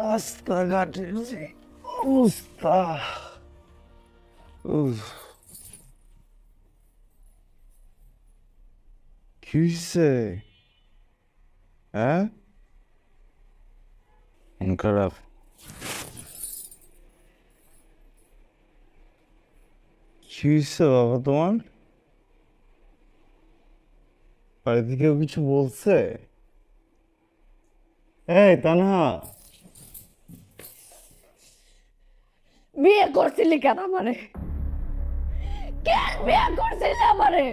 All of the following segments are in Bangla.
রাস্তাঘাটের যে অবস্থা, উফ, কি হয়েছে? হ্যাঁ, মন খারাপ? কি হয়েছে বাবা তোমার? বাড়ি থেকে কেউ কিছু বলছে? এই তানহা, বিয়ে করছিলি কেন আমারে? কেন বিয়ে করছিলি আমারে?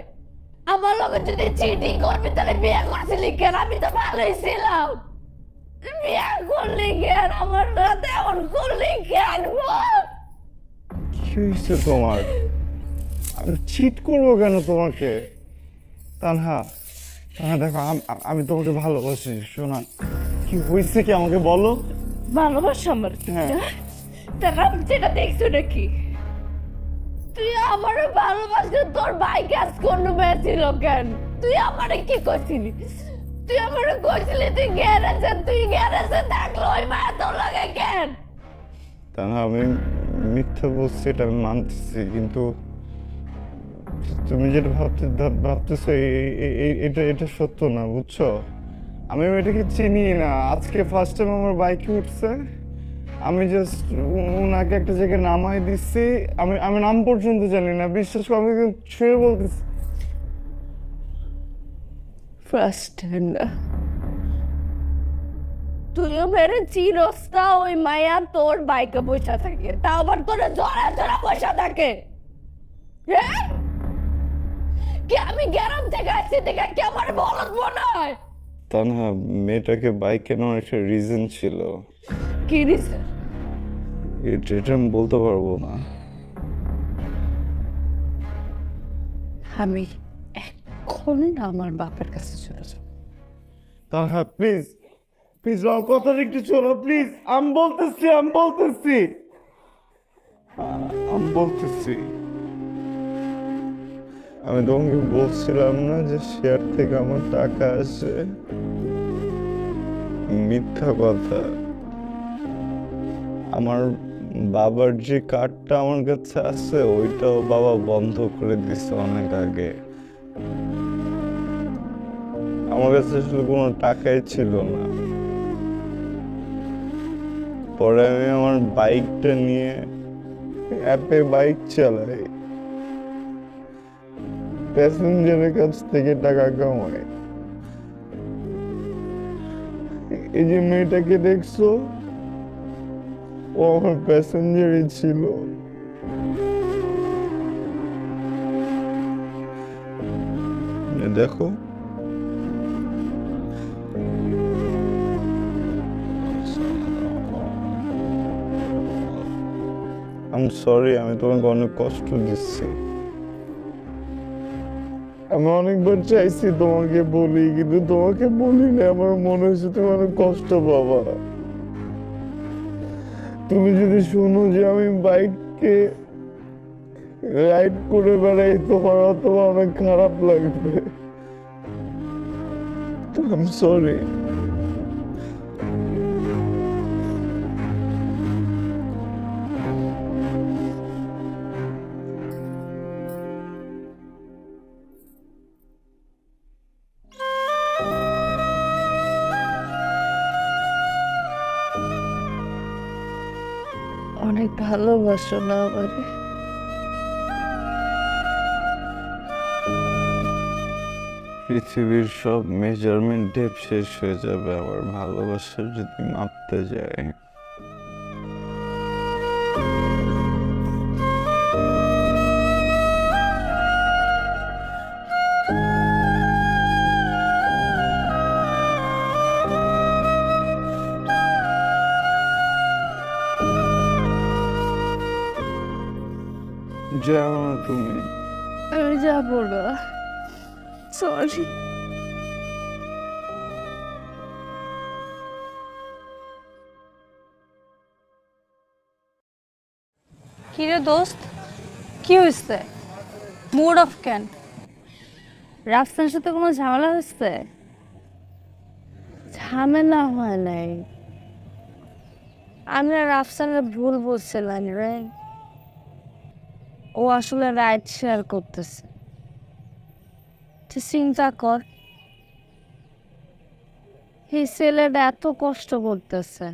আমার লগে যদি চিটিং করবি তাহলে বিয়ে করছিলি কেন? আমি তো ভালোই ছিলাম। বিয়ে করলি কেন? আমার সাথে এমন করলি কেন বল? কি হয়েছে তোমার? আমি চিট করবো কেন তোমাকে? তানহা, তানহা দেখো, আমি তোমাকে ভালোবাসি। শোনা, কি হয়েছে কি আমাকে বলো। ভালোবাসা আমার? হ্যাঁ। তারা যেটা দেখছো নাকি? তুই আমার ভালোবাসতে তোর ভাই কাজ করলো পেয়েছিল কেন? তুই আমারে কি করছিলি? তুই আমারে কইছিলি তুই গ্যারেজে থাকলো ওই মায়া তোর লাগে কেন? তানহা, আমি মিথ্যা বলছি, এটা আমি মানতেছি, কিন্তু তুমি যেটা ভাবতেছো এটা এটা সত্য না, বুঝছো? আমি এটাকে চিনি না, আজকে ফার্স্ট টাইম আমার বাইকে উঠছে। আমি জাস্ট ওনাকে একটা জায়গায় নামাই দিচ্ছি। আমি আমি নাম পর্যন্ত জানি না, বিশ্বাস করো, আমি ছুঁয়ে বলতেছি। ফার্স্ট না, তুইও মেরে চিরস্তা ওই মায়া তোর বাইকে বসে থাকে, তা আবার তোরা জড়া জড়া বসে থাকে। হ্যাঁ? কি আমি গ্রাম থেকে আসছি থেকে কি আমার বলদ মনে হয়? তা না, মেয়েটাকে বাইক কেনার একটা রিজন ছিল। কি দিছে? এটা আমি বলতে পারবো না। আমি এখনই না আমার বাপের কাছে চলে যাব। তাহা প্লিজ, প্লিজ আমার কথাটা একটু শোনো প্লিজ। আমি বলতেছি আমি তোমাকে বলছিলাম না যে শেয়ার থেকে আমার টাকা আসে? মিথ্যা কথা। আমার বাবার যে কার্ডটা আমার কাছে আছে ওইটাও বাবা বন্ধ করে দিছে অনেক আগে। আমার কাছে আসলে কোনো টাকাই ছিল না। পরে আমি আমার বাইকটা নিয়ে অ্যাপে বাইক চালাই, প্যাসেঞ্জারের কাছ থেকে টাকা কামাই। এই যে মেয়েটাকে দেখছো, ও আমার প্যাসেঞ্জারই ছিল। দেখো, আমি সরি, আমি তোমাকে অনেক কষ্ট দিচ্ছি। আমি অনেকবার চাইছি তোমাকে বলি, কিন্তু তোমাকে বলি না। আমার মনে হয়েছে তুমি অনেক কষ্ট পাবা। তুমি যদি শুনো যে আমি বাইককে রাইড করে বেড়াই, তোমার অথবা অনেক খারাপ লাগবে। আমি সরি। অনেক ভালোবাসো না আমারে? পৃথিবীর সব মেজারমেন্ট টেপ শেষ হয়ে যাবে আমার ভালোবাসার যদি মাপতে যায়। যাও না তুমি। আমি যাবো না, সরি। কিরে দোস্ত, কি হয়েছে? মুড অফ কেন? রাফসানের সাথে কোনো ঝামেলা হয়েছে? ঝামেলা হয় নাই, আমি আর রাফসানের ভুল বলছিলাম রে। ও আসলে রাইট শেয়ার করতেছে। তুই চিন্তা কর, এই ছেলেটা এত কষ্ট করতেছে,